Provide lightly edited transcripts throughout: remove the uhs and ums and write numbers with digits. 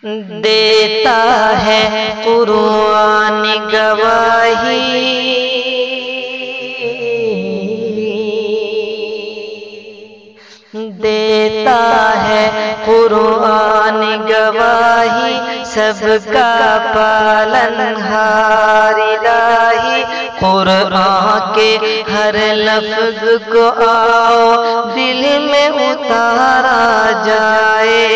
دیتا ہے قرآن گواہی، دیتا ہے قرآن گواہی، سب کا پالنہار الہی۔ قرآن کے ہر لفظ کو آؤ دل میں اتارا جائے،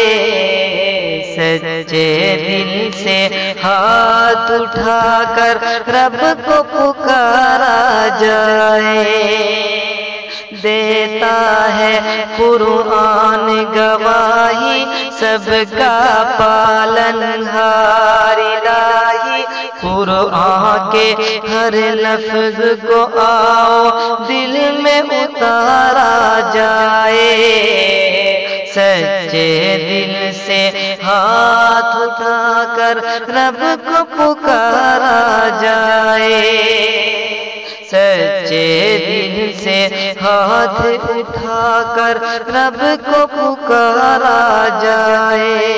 سچے دل سے ہاتھ اٹھا کر رب کو پکارا جائے۔ دیتا ہے قرآن گواہی، سب کا پالنہار الہی۔ قرآن کے ہر لفظ کو آؤ دل میں اتارا جائے، سچے دل سے ہاتھ اٹھا کر رب کو پکارا جائے، سچے دل سے ہاتھ اٹھا کر رب کو پکارا جائے۔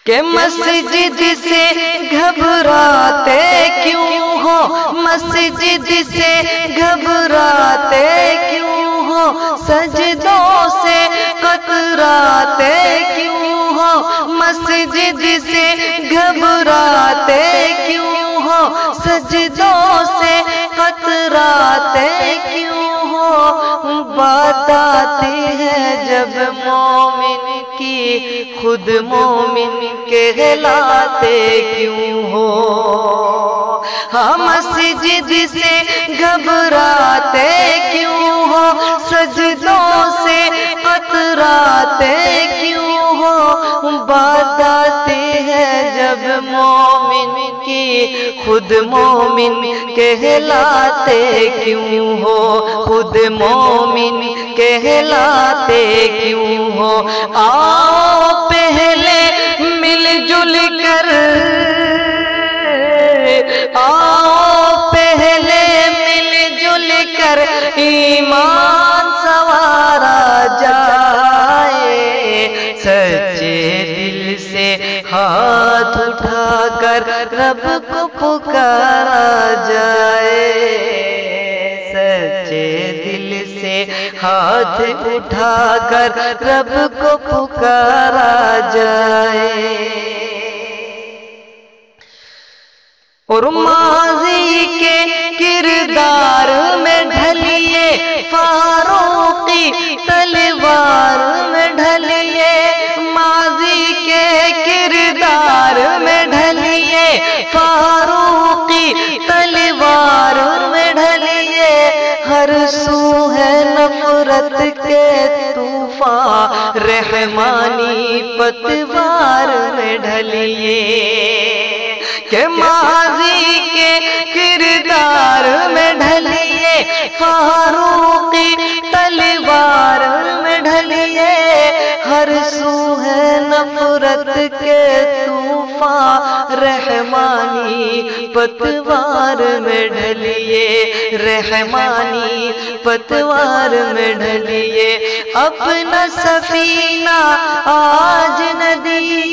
کہ مسجد سے گھبراتے کیوں ہو، مسجد سے گھبراتے کیوں ہو، سجدوں سے کتراتے کیوں ہو، مسجد سے گھبراتے کیوں ہو، سجدوں سے کتراتے کیوں ہو۔ بات آتی ہے جب مومن کی، خود مومن کہلاتے کیوں ہو۔ ہاں مسجد سے گھبراتے کیوں ہو، سجدوں سے کتراتے کیوں ہو۔ بات آتی ہے جب مومن کی، خود مومن کہلاتے کیوں ہو، خود مومن کہلاتے کیوں ہو۔ آؤ پہلے مل جل کر، آؤ پہلے مل جل کر ایمان سنوارا جائے، سچے دل سے ہاتھ اٹھا کر رب کو پکارا جائے، سچے دل سے ہاتھ اٹھا کر رب کو پکارا جائے۔ اور ماضی کے کردار میں ڈھلیے، فاروقی تلوار میں ڈھلیے، ماضی کے کردار میں ڈھلیے، فاروقی تلوار میں ڈھلیے۔ ہر سو ہے نفرت کے طوفان، رحمانی پتوار میں ڈھلیے۔ کہ ماضی کے کردار میں ڈھلیے، فاروقی تلوار میں ڈھلیے۔ ہر سو ہے نفرت کے طوفان، رحمانی پتوار میں ڈھلیے، رحمانی پتوار میں ڈھلیے۔ اپنا سفینہ آج ندی،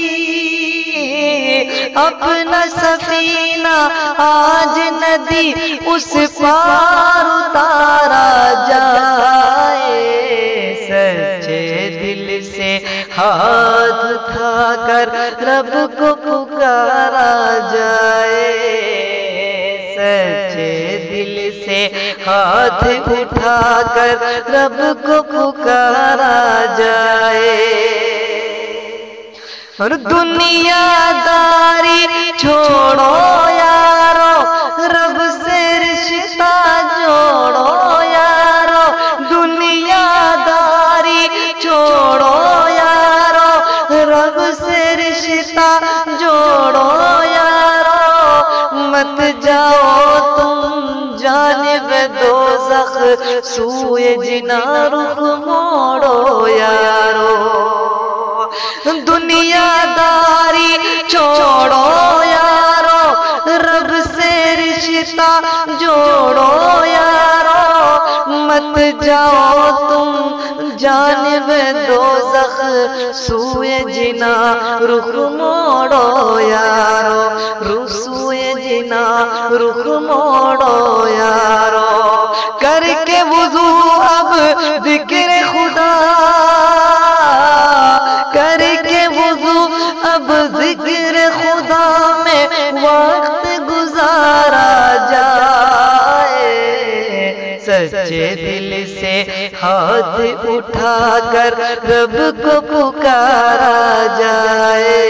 اپنا سفینہ آج ندی، اس پار اتارا جائے، سچے دل سے ہاتھ اٹھا کر رب کو پکارا جائے، سچے دل سے ہاتھ اٹھا کر رب کو پکارا جائے۔ اور دنیا داری چھوڑو یارو، رب سے رشتہ جوڑو یارو، دنیا داری چھوڑو یارو، رب سے رشتہ جوڑو یارو۔ مت جاؤ تم جانب دوزخ، سوئے جنا رخ موڑو یارو، دنیا داری چھوڑو یارو، رب سے رشتہ جوڑو یارو۔ مت جاؤ تم جانب دوزخ، دوزخ سوئے جنا رخ موڑو یارو، سوئے جنا رخ موڑو یارو، کر کے وضو اب ذکر خدا، کر کے وضو اب ذکر خدا میں وقت گزارا جائے، سچے دل سے ہاتھ اٹھا کر رب کو پکارا جائے،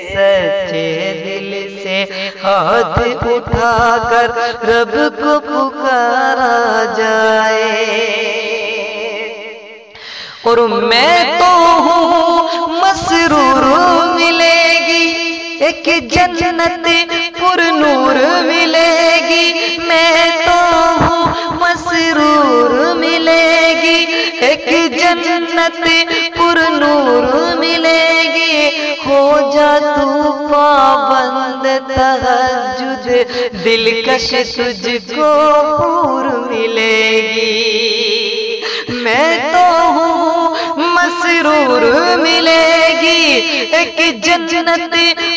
سچے دل سے ہاتھ اٹھا کر رب کو پکارا جائے۔ اور میں تو ہوں مسرور ملے گی ایک جنت پر نور ملے گی، میں تو ہوں مسرور ملے گی ایک جنت پر نور ملے گی، ہو جا تو پابند تہجد دلکش تجھ کو حور ملے گی، میں تو ہوں مسرور ملے گی ایک جنت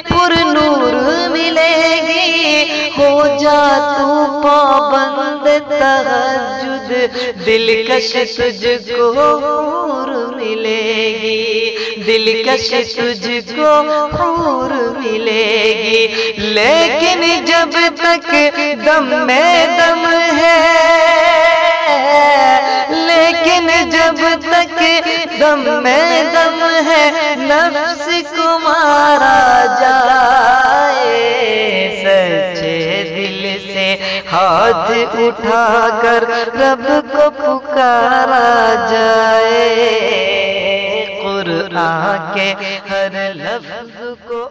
پر نور ملے گی، ہو جا تو پابند تہجد دلکش تجھ کو حور ملے گی، دلکش تجھ کو حور ملے گی، لیکن جب تک دم میں دم ہے، لیکن جب تک دم میں دم ہے نفس کو مارا جائے، سچے دل سے ہاتھ اٹھا کر رب کو پکارا جائے، قرآن کے ہر لفظ کو